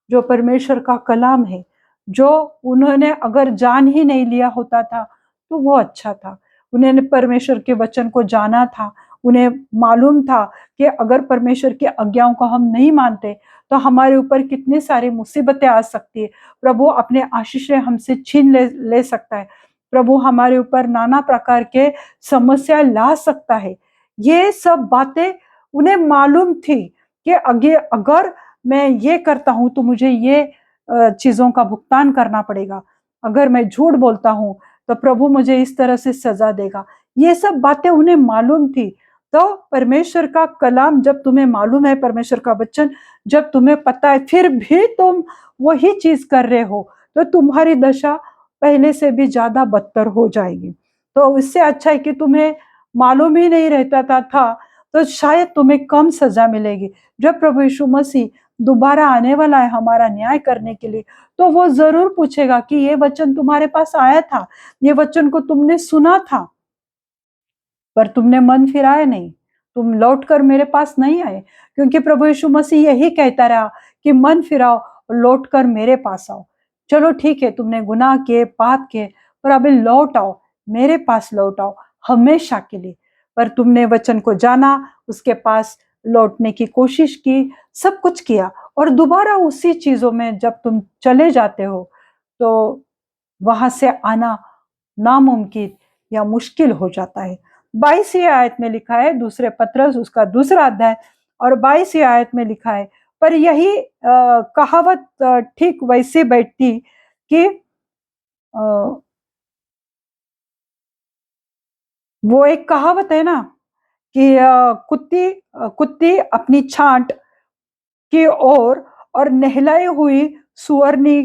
जो परमेश्वर का कलाम है, जो उन्होंने अगर जान ही नहीं लिया होता था तो वो अच्छा था। उन्होंने परमेश्वर के वचन को जाना था, उन्हें मालूम था कि अगर परमेश्वर की आज्ञाओं को हम नहीं मानते तो हमारे ऊपर कितनी सारी मुसीबतें आ सकती है। प्रभु अपने आशीषें हमसे छीन ले सकता है। प्रभु हमारे ऊपर नाना प्रकार के समस्या ला सकता है। ये सब बातें उन्हें मालूम थी कि अगर मैं ये करता हूं तो मुझे ये चीजों का भुगतान करना पड़ेगा। अगर मैं झूठ बोलता हूं तो प्रभु मुझे इस तरह से सजा देगा। ये सब बातें उन्हें मालूम थी। तो परमेश्वर का कलाम जब तुम्हें मालूम है, परमेश्वर का वचन जब तुम्हें पता है, फिर भी तुम वही चीज कर रहे हो, तो तुम्हारी दशा पहले से भी ज्यादा बदतर हो जाएगी। तो इससे अच्छा है कि तुम्हें मालूम ही नहीं रहता था तो शायद तुम्हें कम सजा मिलेगी। जब प्रभु यीशु मसीह दोबारा आने वाला है हमारा न्याय करने के लिए, तो वो जरूर पूछेगा कि ये वचन तुम्हारे पास आया था, ये वचन को तुमने सुना था, पर तुमने मन फिराया नहीं, तुम लौटकर मेरे पास नहीं आए। क्योंकि प्रभु यीशु मसीह यही कहता रहा कि मन फिराओ और लौटकर मेरे पास आओ। चलो ठीक है, तुमने गुनाह किए, पाप किए, पर अभी लौट आओ, मेरे पास लौट आओ हमेशा के लिए। पर तुमने वचन को जाना, उसके पास लौटने की कोशिश की, सब कुछ किया, और दोबारा उसी चीजों में जब तुम चले जाते हो तो वहां से आना नामुमकिन या मुश्किल हो जाता है। 22वीं आयत में लिखा है, दूसरे पत्रस उसका दूसरा अध्याय और 22वीं आयत में लिखा है, पर यही कहावत ठीक वैसे बैठती कि वो एक कहावत है ना कि कुत्ती अपनी छांट की ओर और नहलाई हुई सुअरनी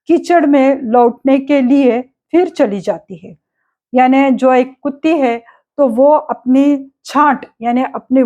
कीचड़ में लौटने के लिए फिर चली जाती है। यानी जो एक कुत्ती है तो वो अपनी छांट यानी अपनी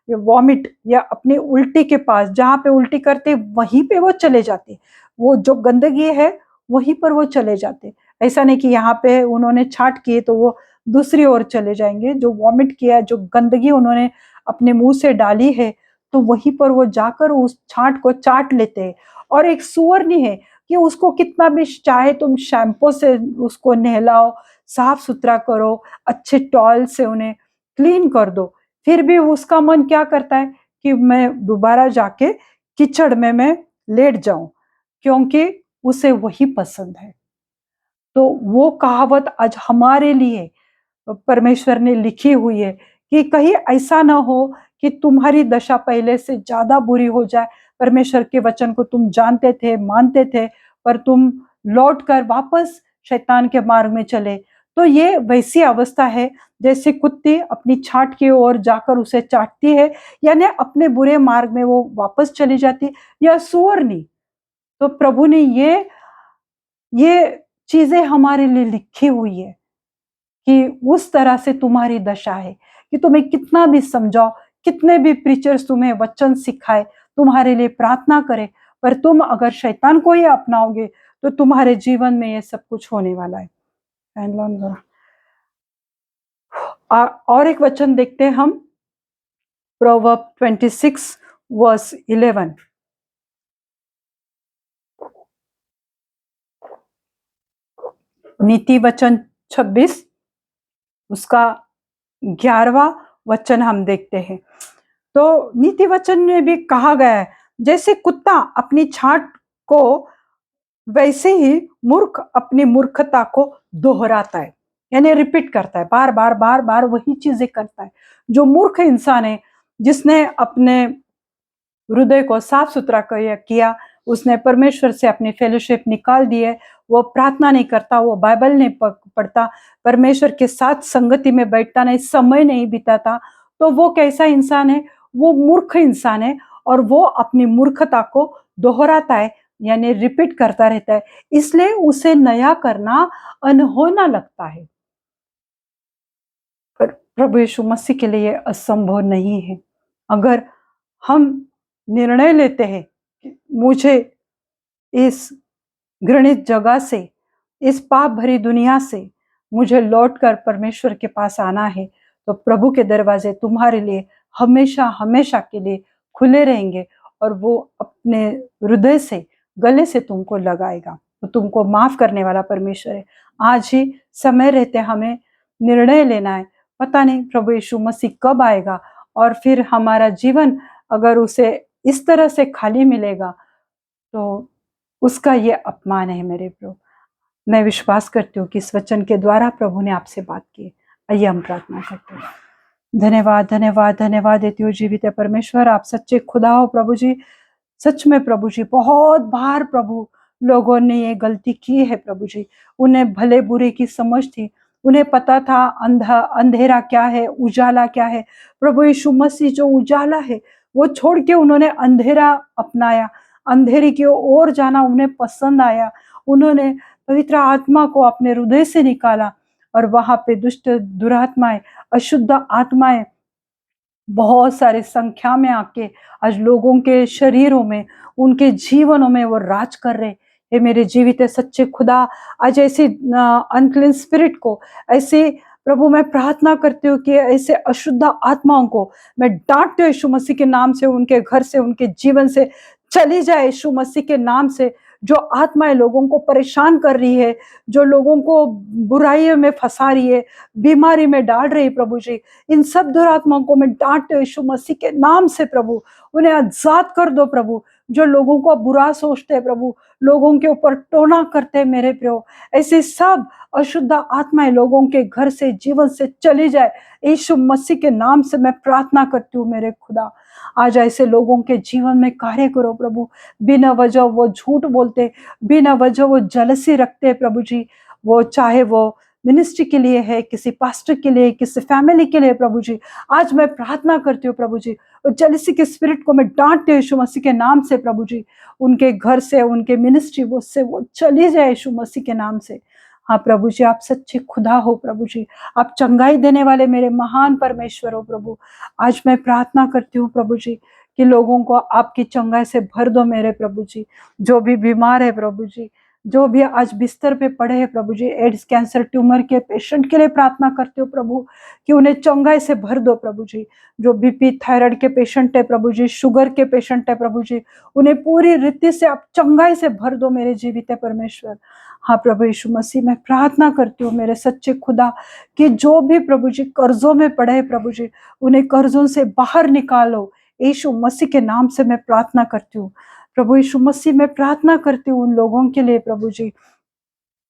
वॉमिट या अपनी उल्टी के पास जहाँ पे उल्टी करते वहीं पे वो चले जाते, वो जो गंदगी है वहीं पर वो चले जाते। ऐसा नहीं कि यहाँ पे उन्होंने छांट की तो वो दूसरी ओर चले जाएंगे, जो वॉमिट किया, जो गंदगी उन्होंने अपने मुंह से डाली है तो वहीं पर वो जाकर उस छांट को चाट लेते हैं। और एक सुअरनी है कि उसको कितना भी चाहे तुम शैम्पू से उसको नहलाओ, साफ सुथरा करो, अच्छे टॉल से उन्हें क्लीन कर दो, फिर भी उसका मन क्या करता है कि मैं दोबारा जाके कीचड़ में मैं लेट जाऊं, क्योंकि उसे वही पसंद है। तो वो कहावत आज हमारे लिए परमेश्वर ने लिखी हुई है कि कहीं ऐसा ना हो कि तुम्हारी दशा पहले से ज्यादा बुरी हो जाए। परमेश्वर के वचन को तुम जानते थे, मानते थे, पर तुम लौट कर वापस शैतान के मार्ग में चले। तो ये वैसी अवस्था है जैसे कुत्ती अपनी छांट की ओर जाकर उसे चाटती है, यानी अपने बुरे मार्ग में वो वापस चली जाती, या सुअरनी। तो प्रभु ने ये चीजें हमारे लिए लिखी हुई है कि उस तरह से तुम्हारी दशा है कि तुम्हें कितना भी समझाओ, कितने भी प्रीचर्स तुम्हें वचन सिखाए, तुम्हारे लिए प्रार्थना करे, पर तुम अगर शैतान को ही अपनाओगे तो तुम्हारे जीवन में ये सब कुछ होने वाला है। और एक वचन देखते हैं हम, प्रोवर्ब 26 वर्स 11। नीति वचन 26 उसका 11वां वचन हम देखते हैं। तो नीति वचन में भी कहा गया है, जैसे कुत्ता अपनी छांट को वैसे ही मूर्ख अपनी मूर्खता को दोहराता है, यानी रिपीट करता है, बार बार बार बार वही चीजें करता है। जो मूर्ख इंसान है, जिसने अपने हृदय को साफ सुथरा किया, उसने परमेश्वर से अपनी फेलोशिप निकाल दी है, वो प्रार्थना नहीं करता, वो बाइबल नहीं पढ़ता, परमेश्वर के साथ संगति में बैठता नहीं, समय नहीं बिताता, तो वो कैसा इंसान है? वो मूर्ख इंसान है, और वो अपनी मूर्खता को दोहराता है, यानी रिपीट करता रहता है, इसलिए उसे नया करना अनहोना लगता है। पर प्रभु यीशु मसीह के लिए असंभव नहीं है। अगर हम निर्णय लेते हैं कि मुझे इस घृणित जगह से, इस पाप भरी दुनिया से मुझे लौटकर परमेश्वर के पास आना है, तो प्रभु के दरवाजे तुम्हारे लिए हमेशा हमेशा के लिए खुले रहेंगे, और वो अपने हृदय से, गले से तुमको लगाएगा। वो तुमको माफ करने वाला परमेश्वर है। आज ही समय रहते हमें निर्णय लेना है। पता नहीं प्रभु यीशु मसीह कब आएगा, और फिर हमारा जीवन अगर उसे इस तरह से खाली मिलेगा तो उसका ये अपमान है मेरे प्रभु। मैं विश्वास करती हूँ कि इस वचन के द्वारा प्रभु ने आपसे बात की। आइए हम प्रार्थना करते हैं। धन्यवाद धन्यवाद धन्यवाद देती हूँ जीवित है परमेश्वर, आप सच्चे खुदा हो प्रभु जी। सच में प्रभु जी, बहुत बार प्रभु लोगों ने ये गलती की है प्रभु जी। उन्हें भले बुरे की समझ थी, उन्हें पता था अंधेरा क्या है, उजाला क्या है। प्रभु यीशु मसीह जो उजाला है वो छोड़ के उन्होंने अंधेरा अपनाया, अंधेरे की ओर जाना उन्हें पसंद आया। उन्होंने पवित्र आत्मा को अपने हृदय से निकाला, और वहां पे दुष्ट दुरात्माएं, अशुद्ध आत्माएं बहुत सारे संख्या में आके आज लोगों के शरीरों में, उनके जीवनों में वो राज कर रहे। हे मेरे जीवित सच्चे खुदा, आज ऐसे अनक्लीन स्पिरिट को, ऐसे प्रभु मैं प्रार्थना करती हूँ कि ऐसे अशुद्ध आत्माओं को मैं डांटती हूँ यीशु मसीह के नाम से, उनके घर से, उनके जीवन से चली जाए यीशु मसीह के नाम से। जो आत्माएं लोगों को परेशान कर रही है, जो लोगों को बुराइयों में फंसा रही है, बीमारी में डाल रही है प्रभु जी, इन सब दुरात्माओं को मैं डांटते हूँ यीशु मसीह के नाम से प्रभु। उन्हें आजाद कर दो प्रभु। जो लोगों को बुरा सोचते हैं प्रभु, लोगों के ऊपर टोना करते हैं मेरे प्रभु, ऐसे सब अशुद्ध आत्माएं लोगों के घर से, जीवन से चली जाए यीशु मसीह के नाम से मैं प्रार्थना करती हूँ मेरे खुदा। आज ऐसे लोगों के जीवन में कार्य करो प्रभु। बिना वजह वो झूठ बोलते, बिना वजह वो जलसी रखते प्रभु जी। वो चाहे वो मिनिस्ट्री के लिए है, किसी पास्टर के लिए, किसी फैमिली के लिए प्रभु जी, आज मैं प्रार्थना करती हूँ प्रभु जी, और जेलसी के स्पिरिट को मैं डांटती हूँ यीशु मसीह के नाम से प्रभु जी, उनके घर से, उनके मिनिस्ट्री वो से वो चली जाए यीशु मसीह के नाम से। हाँ प्रभु जी, आप सच्चे खुदा हो प्रभु जी, आप चंगाई देने वाले मेरे महान परमेश्वर हो प्रभु। आज मैं प्रार्थना करती हूँ प्रभु जी कि लोगों को आपकी चंगाई से भर दो मेरे प्रभु जी, जो भी बीमार है प्रभु जी, जो भी आज बिस्तर पे पड़े हैं प्रभु जी, एड्स, कैंसर, ट्यूमर के पेशेंट के लिए प्रार्थना करते हो प्रभु कि उन्हें चंगाई से भर दो प्रभु जी। जो बीपी, थायराइड के पेशेंट है प्रभु जी, शुगर के पेशेंट है प्रभु जी, उन्हें पूरी रीति से आप चंगाई से भर दो मेरे जीवित परमेश्वर। हाँ प्रभु यीशु मसीह, मैं प्रार्थना करती हूँ मेरे सच्चे खुदा कि जो भी प्रभु जी कर्जों में पड़े हैं प्रभु जी, उन्हें कर्जों से बाहर निकालो यीशु मसीह के नाम से मैं प्रार्थना करती हूँ प्रभु यीशु मसीह। मैं प्रार्थना करती हूँ उन लोगों के लिए प्रभु जी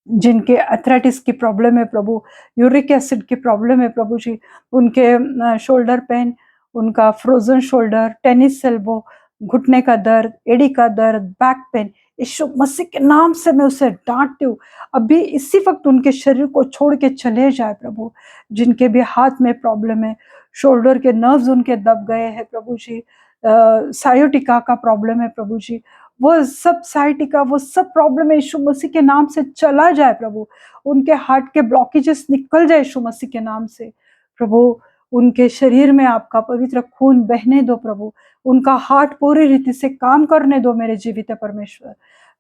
जिनके अर्थराइटिस की प्रॉब्लम है प्रभु, यूरिक एसिड की प्रॉब्लम है प्रभु जी, उनके शोल्डर पेन, उनका फ्रोजन शोल्डर, टेनिस एल्बो, घुटने का दर्द, एड़ी का दर्द, बैक पेन, यीशु मसीह के नाम से मैं उसे डांटती हूँ, अभी इसी वक्त उनके शरीर को छोड़ के चले जाए प्रभु। जिनके भी हाथ में प्रॉब्लम है, शोल्डर के नर्व्स उनके दब गए हैं प्रभु जी, सायोटिका का प्रॉब्लम है प्रभु जी, वो सब साइटिका, वो सब प्रॉब्लम यीशु मसीह के नाम से चला जाए प्रभु। उनके हार्ट के ब्लॉकेजेस निकल जाए यीशु मसीह के नाम से प्रभु। उनके शरीर में आपका पवित्र खून बहने दो प्रभु, उनका हार्ट पूरी रीति से काम करने दो मेरे जीवित परमेश्वर।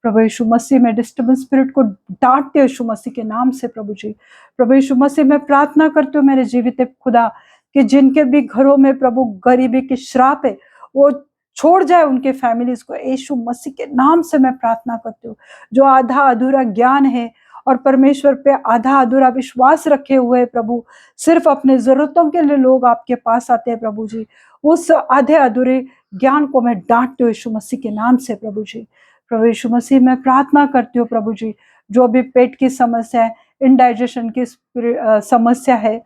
प्रभु यीशु मसीह में डिस्टर्बेंस स्पिरिट को डांटते यीशु मसीह के नाम से प्रभु जी। प्रभु यीशु मसीह में प्रार्थना करते हो मेरे जीवित खुदा कि जिनके भी घरों में प्रभु गरीबी की श्राप है, वो छोड़ जाए उनके फैमिलीज को यीशु मसीह के नाम से मैं प्रार्थना करती हूँ। जो आधा अधूरा ज्ञान है और परमेश्वर पे आधा अधूरा विश्वास रखे हुए प्रभु, सिर्फ अपने जरूरतों के लिए लोग आपके पास आते हैं प्रभु जी, उस आधे अधूरे ज्ञान को मैं डांटती हूँ यीशु मसीह के नाम से प्रभु जी। प्रभु यीशु मसीह मैं प्रार्थना करती हूँ प्रभु जी, जो भी पेट की समस्या है, इंडाइजेशन की समस्या है,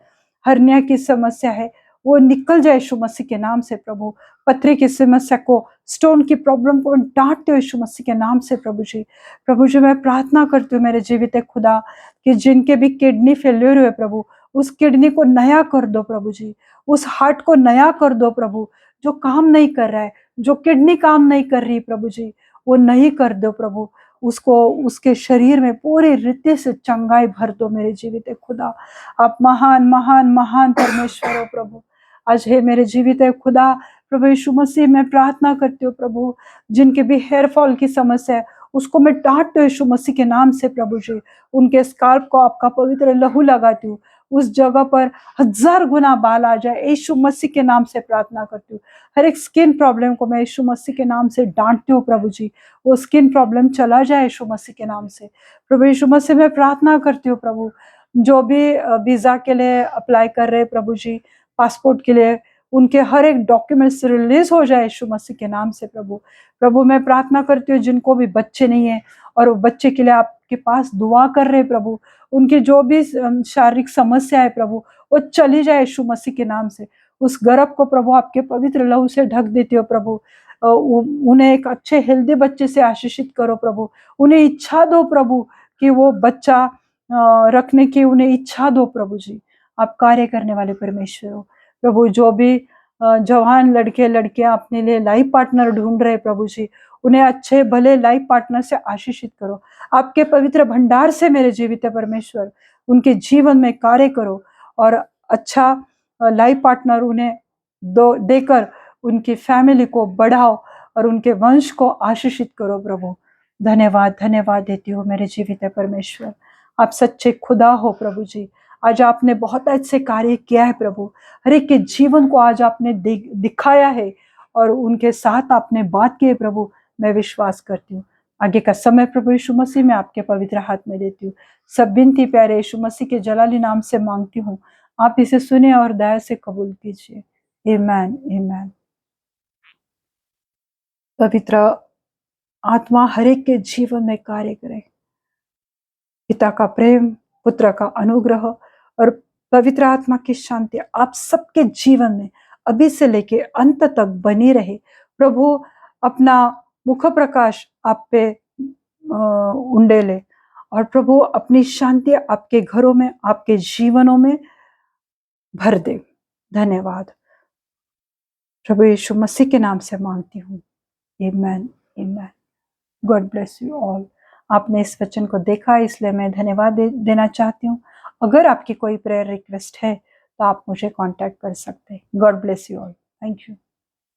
हर्निया की समस्या है, वो निकल जाए यीशु मसीह के नाम से प्रभु। पथरी की समस्या को, स्टोन की प्रॉब्लम को डांटते हो यीशु मसीह के नाम से प्रभु जी। प्रभु जी मैं प्रार्थना करती हूँ मेरे जीवित खुदा कि जिनके भी किडनी फेल्योर हुए प्रभु, उस किडनी को नया कर दो प्रभु जी, उस हार्ट को नया कर दो प्रभु, जो काम नहीं कर रहा है, जो किडनी काम नहीं कर रही प्रभु जी, वो नहीं कर दो प्रभु। उसको, उसके शरीर में पूरी रीति से चंगाई भर दो मेरे जीवित खुदा। आप महान महान महान परमेश्वर हो प्रभु। आज है मेरे जीवित खुदा प्रभु यीशु मसीह मैं प्रार्थना करती हूँ प्रभु, जिनके भी हेयर फॉल की समस्या है उसको मैं डांटती हूँ यीशु मसीह के नाम से प्रभु जी। उनके स्काल्प को आपका पवित्र लहू लगाती हूँ, उस जगह पर 1000 गुना बाल आ जाए यीशु मसीह के नाम से प्रार्थना करती हूँ। हर एक स्किन प्रॉब्लम को मैं यीशु मसीह के नाम से डांटती हूँ प्रभु जी, वो स्किन प्रॉब्लम चला जाए यीशु मसीह के नाम से प्रभु यीशु मसीह मैं प्रार्थना करती हूँ प्रभु। जो भी वीजा के लिए अप्लाई कर रहे प्रभु जी, पासपोर्ट के लिए, उनके हर एक डॉक्यूमेंट्स रिलीज हो जाए यीशु मसीह के नाम से प्रभु। प्रभु मैं प्रार्थना करती हूँ जिनको भी बच्चे नहीं है और वो बच्चे के लिए आपके पास दुआ कर रहे प्रभु, उनकी जो भी शारीरिक समस्या है प्रभु वो चली जाए यीशु मसीह के नाम से। उस गर्भ को प्रभु आपके पवित्र लहू से ढक देती हो प्रभु। उन्हें एक अच्छे हेल्दी बच्चे से आशीषित करो प्रभु। उन्हें इच्छा दो प्रभु कि वो बच्चा रखने की उन्हें इच्छा दो प्रभु जी। आप कार्य करने वाले परमेश्वर हो प्रभु। जो भी जवान लड़के लड़कियां अपने लिए लाइफ पार्टनर ढूंढ रहे प्रभु जी, उन्हें अच्छे भले लाइफ पार्टनर से आशीषित करो आपके पवित्र भंडार से मेरे जीवित परमेश्वर। उनके जीवन में कार्य करो और अच्छा लाइफ पार्टनर उन्हें देकर उनकी फैमिली को बढ़ाओ और उनके वंश को आशीषित करो प्रभु। धन्यवाद धन्यवाद देती हूँ मेरे जीवित परमेश्वर। आप सच्चे खुदा हो प्रभु जी। आज आपने बहुत अच्छे कार्य किया है प्रभु, हर एक के जीवन को आज आपने दिखाया है और उनके साथ आपने बात की है प्रभु। मैं विश्वास करती हूँ आगे का समय प्रभु यीशु मसीह में आपके पवित्र हाथ में देती हूँ। सब विनती प्यारे यीशु मसीह के जलाली नाम से मांगती हूँ, आप इसे सुने और दया से कबूल कीजिए। आमीन आमीन। पवित्र आत्मा हर एक के जीवन में कार्य करे। पिता का प्रेम, पुत्र का अनुग्रह और पवित्र आत्मा की शांति आप सबके जीवन में अभी से लेके अंत तक बनी रहे। प्रभु अपना मुख प्रकाश आप पे उंडेले और प्रभु अपनी शांति आपके घरों में, आपके जीवनों में भर दे। धन्यवाद। प्रभु यीशु मसीह के नाम से मांगती हूँ, amen, amen. God bless you all. आपने इस वचन को देखा, इसलिए मैं धन्यवाद देना चाहती हूँ। अगर आपकी कोई प्रेयर रिक्वेस्ट है तो आप मुझे कांटेक्ट कर सकते हैं। God bless you all. Thank you.